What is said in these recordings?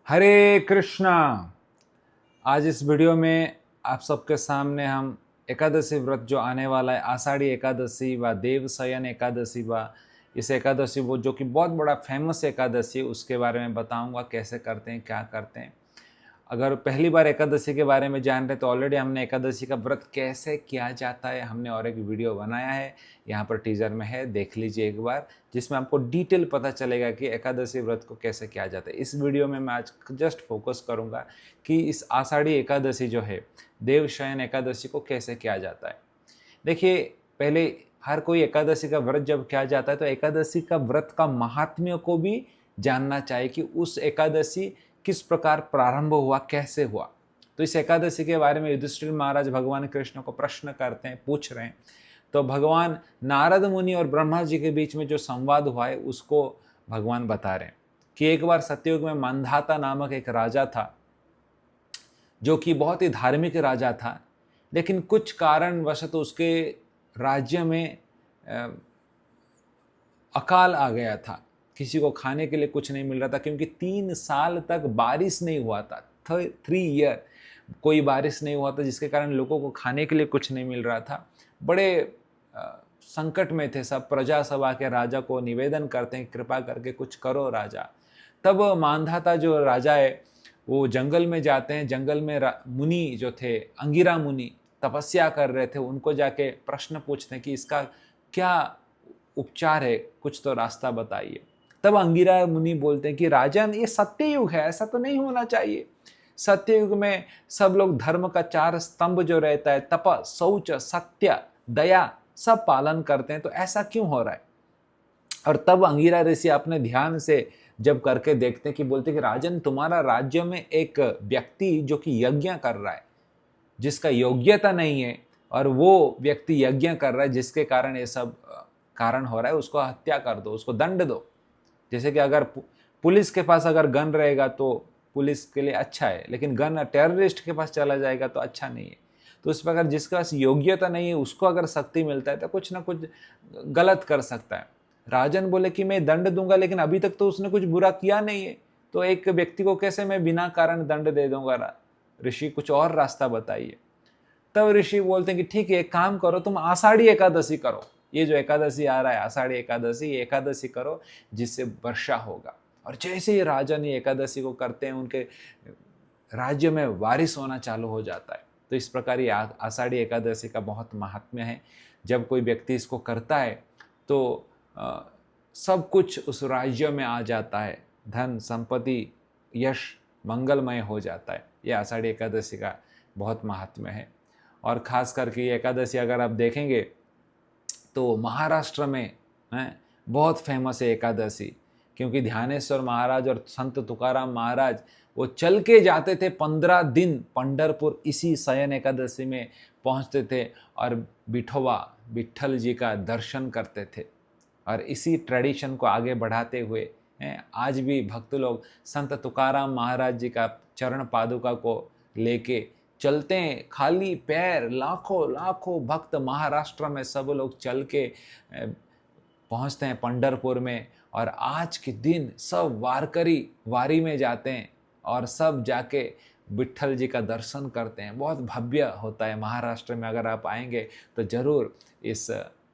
हरे कृष्णा। आज इस वीडियो में आप सबके सामने हम एकादशी व्रत जो आने वाला है, आषाढ़ी एकादशी व देवशयन एकादशी व इस एकादशी वो जो कि बहुत बड़ा फेमस एकादशी है, उसके बारे में बताऊंगा कैसे करते हैं, क्या करते हैं। अगर पहली बार एकादशी के बारे में जान रहे तो ऑलरेडी हमने एकादशी का व्रत कैसे किया जाता है हमने और एक वीडियो बनाया है, यहाँ पर टीजर में है, देख लीजिए एक बार, जिसमें आपको डिटेल पता चलेगा कि एकादशी व्रत को कैसे किया जाता है। इस वीडियो में मैं आज जस्ट फोकस करूँगा कि इस आषाढ़ी एकादशी जो है, देवशयन एकादशी को कैसे किया जाता है। देखिए, पहले हर कोई एकादशी का व्रत जब किया जाता है तो एकादशी का व्रत का महात्म्य को भी जानना चाहिए कि उस एकादशी किस प्रकार प्रारंभ हुआ, कैसे हुआ। तो इस एकादशी के बारे में युधिष्ठिर महाराज भगवान कृष्ण को प्रश्न करते हैं, पूछ रहे हैं। तो भगवान नारद मुनि और ब्रह्मा जी के बीच में जो संवाद हुआ है उसको भगवान बता रहे हैं कि एक बार सत्ययुग में मांधाता नामक एक राजा था, जो कि बहुत ही धार्मिक राजा था, लेकिन कुछ कारणवशत उसके राज्य में अकाल आ गया था। किसी को खाने के लिए कुछ नहीं मिल रहा था, क्योंकि 3 साल तक बारिश नहीं हुआ था। 3 ईयर कोई बारिश नहीं हुआ था, जिसके कारण लोगों को खाने के लिए कुछ नहीं मिल रहा था। बड़े संकट में थे सब। प्रजा सभा के राजा को निवेदन करते हैं, कृपा करके कुछ करो राजा। तब मांधाता जो राजा है वो जंगल में जाते हैं। जंगल में मुनि जो थे, अंगिरा मुनि तपस्या कर रहे थे, उनको जाके प्रश्न पूछते हैं कि इसका क्या उपचार है, कुछ तो रास्ता बताइए। तब अंगिरा मुनि बोलते हैं कि राजन, ये सत्ययुग है, ऐसा तो नहीं होना चाहिए। सत्ययुग में सब लोग धर्म का 4 स्तंभ जो रहता है, तप, शौच, सत्य, दया, सब पालन करते हैं, तो ऐसा क्यों हो रहा है। और तब अंगिरा ऋषि अपने ध्यान से जब करके देखते हैं कि बोलते हैं कि राजन, तुम्हारा राज्य में एक व्यक्ति जो कि यज्ञ कर रहा है, जिसका योग्यता नहीं है, और वो व्यक्ति यज्ञ कर रहा है जिसके कारण ये सब कारण हो रहा है, उसको हत्या कर दो, उसको दंड दो। जैसे कि अगर पुलिस के पास अगर गन रहेगा तो पुलिस के लिए अच्छा है, लेकिन गन टेररिस्ट के पास चला जाएगा तो अच्छा नहीं है। तो इस प्रकार जिसके पास योग्यता नहीं है उसको अगर शक्ति मिलता है तो कुछ ना कुछ गलत कर सकता है। राजन बोले कि मैं दंड दूंगा, लेकिन अभी तक तो उसने कुछ बुरा किया नहीं है, तो एक व्यक्ति को कैसे मैं बिना कारण दंड दे दूंगा। ऋषि कुछ और रास्ता बताइए। तब ऋषि बोलते हैं कि ठीक है, एक काम करो, तुम आषाढ़ी एकादशी करो। ये जो एकादशी आ रहा है आषाढ़ी एकादशी, ये एकादशी करो जिससे वर्षा होगा। और जैसे ही राजा ने एकादशी को करते हैं, उनके राज्य में बारिश होना चालू हो जाता है। तो इस प्रकार ये आषाढ़ी एकादशी का बहुत महात्म्य है। जब कोई व्यक्ति इसको करता है तो सब कुछ उस राज्य में आ जाता है, धन संपत्ति यश मंगलमय हो जाता है। ये आषाढ़ी एकादशी का बहुत महात्म्य है। और ख़ास करके ये एकादशी अगर आप देखेंगे तो महाराष्ट्र में है, बहुत फेमस है एकादशी, क्योंकि ध्यानेश्वर महाराज और संत तुकाराम महाराज वो चल के जाते थे 15 दिन पंढरपुर, इसी शयन एकादशी में पहुंचते थे और विठोबा विट्ठल जी का दर्शन करते थे। और इसी ट्रेडिशन को आगे बढ़ाते हुए आज भी भक्त लोग संत तुकाराम महाराज जी का चरण पादुका को लेके चलते हैं, खाली पैर। लाखों लाखों भक्त महाराष्ट्र में सब लोग चल के पहुंचते हैं पंढरपुर में। और आज के दिन सब वारकरी वारी में जाते हैं और सब जाके विट्ठल जी का दर्शन करते हैं। बहुत भव्य होता है। महाराष्ट्र में अगर आप आएंगे तो जरूर इस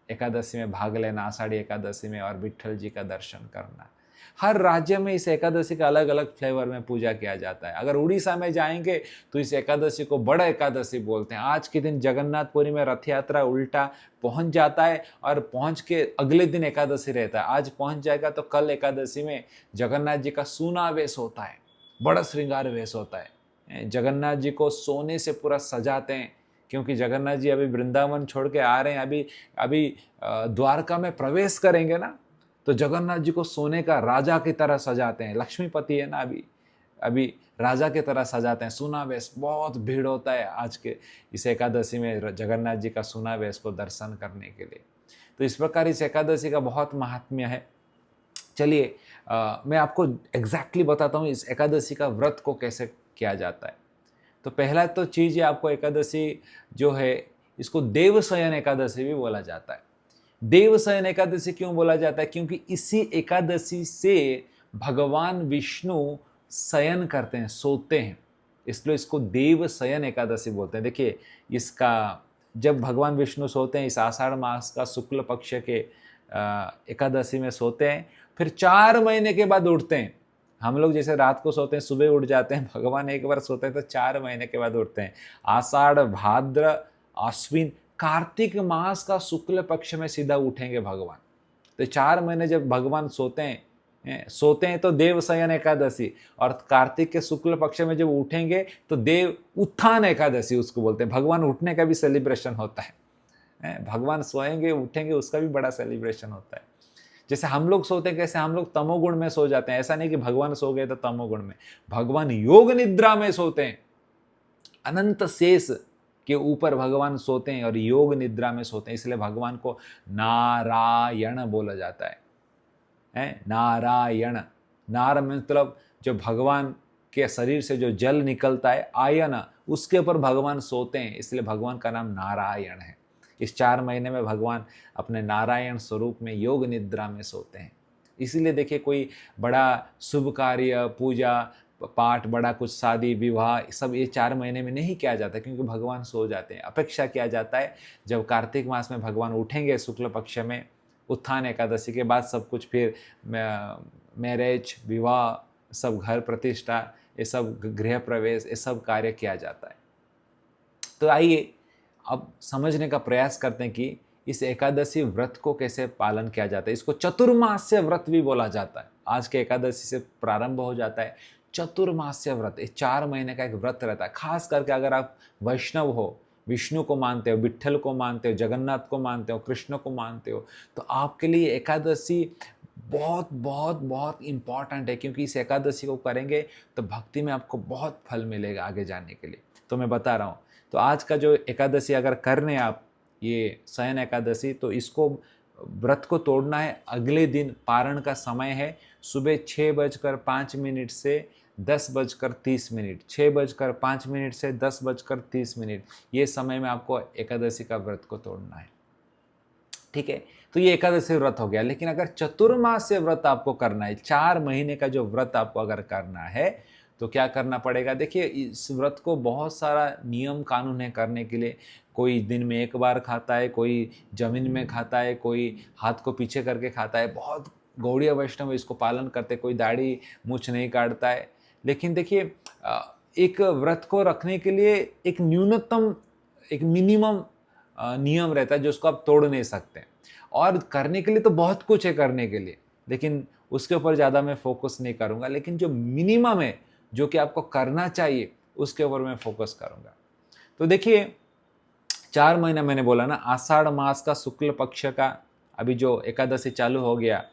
एकादशी में भाग लेना, आषाढ़ी एकादशी में, और विट्ठल जी का दर्शन करना। हर राज्य में इस एकादशी का अलग अलग फ्लेवर में पूजा किया जाता है। अगर उड़ीसा में जाएंगे तो इस एकादशी को बड़ा एकादशी बोलते हैं। आज के दिन जगन्नाथपुरी में रथ यात्रा उल्टा पहुंच जाता है और पहुंच के अगले दिन एकादशी रहता है। आज पहुंच जाएगा तो कल एकादशी में जगन्नाथ जी का सूना वेश होता है, बड़ा श्रृंगार वेश होता है। जगन्नाथ जी को सोने से पूरा सजाते हैं, क्योंकि जगन्नाथ जी अभी वृंदावन छोड़ के आ रहे हैं। अभी द्वारका में प्रवेश करेंगे ना, तो जगन्नाथ जी को सोने का राजा की तरह सजाते हैं। लक्ष्मीपति है ना, अभी राजा की तरह सजाते हैं। सुनावेश, बहुत भीड़ होता है आज के इस एकादशी में जगन्नाथ जी का सुनावेश को दर्शन करने के लिए। तो इस प्रकार इस एकादशी का बहुत महात्म्य है। चलिए मैं आपको एग्जैक्टली बताता हूँ इस एकादशी का व्रत को कैसे किया जाता है। तो पहला तो चीज़ है, आपको एकादशी जो है इसको देवशयन एकादशी भी बोला जाता है। देवशयन एकादशी क्यों बोला जाता है? क्योंकि इसी एकादशी से भगवान विष्णु शयन करते हैं, सोते हैं, इसलिए इसको देव शयन एकादशी बोलते हैं। देखिए इसका जब भगवान विष्णु सोते हैं इस आषाढ़ मास का शुक्ल पक्ष के एकादशी में सोते हैं, फिर 4 महीने के बाद उठते हैं। हम लोग जैसे रात को सोते हैं सुबह उठ जाते हैं, भगवान एक बार सोते हैं तो 4 महीने के बाद उठते हैं। आषाढ़, भाद्र, आश्विन, कार्तिक मास का शुक्ल पक्ष में सीधा उठेंगे भगवान। तो 4 महीने जब भगवान सोते हैं तो देव शयन एकादशी, और कार्तिक के शुक्ल पक्ष में जब उठेंगे तो देव उत्थान एकादशी उसको बोलते हैं। भगवान उठने का भी सेलिब्रेशन होता है, भगवान सोएंगे उठेंगे उसका भी बड़ा सेलिब्रेशन होता है। जैसे हम लोग सोते हैं, कैसे हम लोग तमोगुण में सो जाते हैं, ऐसा नहीं कि भगवान सो गए तो तमोगुण में, भगवान योग निद्रा में सोते हैं, अनंत शेष के ऊपर भगवान सोते हैं और योग निद्रा में सोते हैं, इसलिए भगवान को नारायण बोला जाता है। नारायण, नार मतलब जो भगवान के शरीर से जो जल निकलता है, आयन, उसके ऊपर भगवान सोते हैं, इसलिए भगवान का नाम नारायण है। इस 4 महीने में भगवान अपने नारायण स्वरूप में योग निद्रा में सोते हैं। इसीलिए देखिए कोई बड़ा शुभ कार्य, पूजा पाठ, बड़ा कुछ शादी विवाह, सब ये 4 महीने में नहीं किया जाता, क्योंकि भगवान सो जाते हैं। अपेक्षा किया जाता है जब कार्तिक मास में भगवान उठेंगे शुक्ल पक्ष में, उत्थान एकादशी के बाद सब कुछ, फिर मैरिज, विवाह, सब घर प्रतिष्ठा, ये सब गृह प्रवेश, ये सब कार्य किया जाता है। तो आइए अब समझने का प्रयास करते हैं कि इस एकादशी व्रत को कैसे पालन किया जाता है। इसको चतुर्मास्य व्रत भी बोला जाता है। आज के एकादशी से प्रारंभ हो जाता है चतुर्मास्य व्रत। ये 4 महीने का एक व्रत रहता है। खास करके अगर आप वैष्णव हो, विष्णु को मानते हो, विट्ठल को मानते हो, जगन्नाथ को मानते हो, कृष्ण को मानते हो, तो आपके लिए एकादशी बहुत बहुत बहुत इम्पॉर्टेंट है, क्योंकि इस एकादशी को करेंगे तो भक्ति में आपको बहुत फल मिलेगा आगे जाने के लिए। तो मैं बता रहा हूँ, तो आज का जो एकादशी अगर कर रहे हैं आप, ये शयन एकादशी, तो इसको व्रत को तोड़ना है। अगले दिन पारण का समय है सुबह 6:05 से 10:30, 6:05 से 10:30, ये समय में आपको एकादशी का व्रत को तोड़ना है। ठीक है, तो ये एकादशी व्रत हो गया। लेकिन अगर चतुर्मास्य व्रत आपको करना है, 4 महीने का जो व्रत आपको अगर करना है, तो क्या करना पड़ेगा। देखिए इस व्रत को बहुत सारा नियम कानून है करने के लिए। कोई दिन में 1 बार खाता है, कोई जमीन में खाता है, कोई हाथ को पीछे करके खाता है। बहुत गौड़ीय वैष्णव इसको पालन करते, कोई दाढ़ी मूछ नहीं काटता है। लेकिन देखिए एक व्रत को रखने के लिए एक न्यूनतम, एक मिनिमम नियम रहता है जो उसको आप तोड़ नहीं सकते। और करने के लिए तो बहुत कुछ है करने के लिए, लेकिन उसके ऊपर ज़्यादा मैं फोकस नहीं करूँगा। लेकिन जो मिनिमम है, जो कि आपको करना चाहिए, उसके ऊपर मैं फोकस करूँगा। तो देखिए 4 महीना मैंने बोला ना, आषाढ़ मास का शुक्ल पक्ष का अभी जो एकादशी चालू हो गया,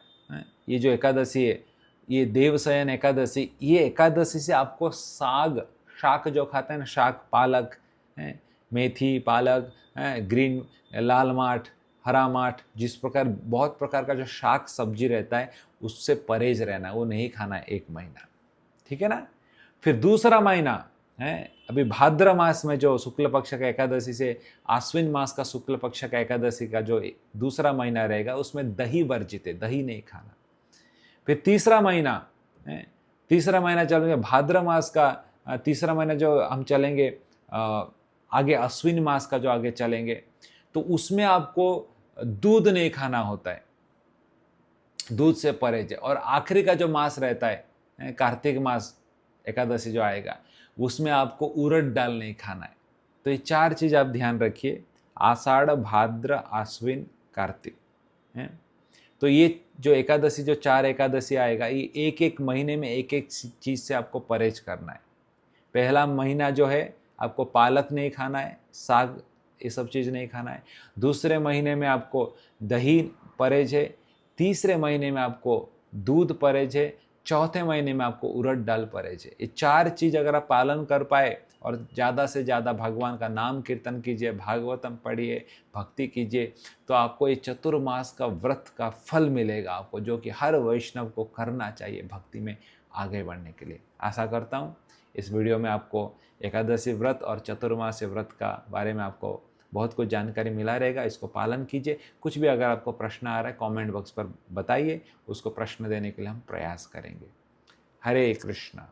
ये जो एकादशी है, ये देवशयन एकादशी, ये एकादशी से आपको शाक जो खाते हैं ना, शाक, पालक, मेथी, पालक, ग्रीन, लाल माठ, हरा माठ, जिस प्रकार बहुत प्रकार का जो शाक सब्जी रहता है, उससे परहेज रहना, वो नहीं खाना है 1 महीना। ठीक है ना। फिर दूसरा महीना है अभी भाद्र मास में जो शुक्ल पक्ष का एकादशी से आश्विन मास का शुक्ल पक्ष का एकादशी का जो दूसरा महीना रहेगा, उसमें दही वर्जित है, दही नहीं खाना। फिर तीसरा महीना चलेंगे भाद्र मास का तीसरा महीना जो हम चलेंगे आगे, अश्विन मास का जो आगे चलेंगे, तो उसमें आपको दूध नहीं खाना होता है, दूध से परहेज है। और आखिरी का जो मास रहता है कार्तिक मास एकादशी जो आएगा, उसमें आपको उड़द दाल नहीं खाना है। तो ये 4 चीज़ आप ध्यान रखिए, आषाढ़, भाद्र, आश्विन, कार्तिक है। तो ये जो एकादशी, जो 4 एकादशी आएगा, ये एक एक महीने में एक एक चीज़ से आपको परहेज करना है। पहला महीना जो है आपको पालक नहीं खाना है, साग, ये सब चीज़ नहीं खाना है। दूसरे महीने में आपको दही परहेज है। तीसरे महीने में आपको दूध परहेज है। चौथे महीने में आपको उड़द दाल परहेज है। ये 4 चीज़ अगर आप पालन कर पाए और ज़्यादा से ज़्यादा भगवान का नाम कीर्तन कीजिए, भागवतम पढ़िए, भक्ति कीजिए, तो आपको ये चतुर्मास का व्रत का फल मिलेगा आपको, जो कि हर वैष्णव को करना चाहिए भक्ति में आगे बढ़ने के लिए। आशा करता हूँ इस वीडियो में आपको एकादशी व्रत और चतुर्मास व्रत का बारे में आपको बहुत कुछ जानकारी मिला रहेगा। इसको पालन कीजिए। कुछ भी अगर आपको प्रश्न आ रहा है कमेंट बॉक्स पर बताइए, उसको प्रश्न देने के लिए हम प्रयास करेंगे। हरे कृष्णा।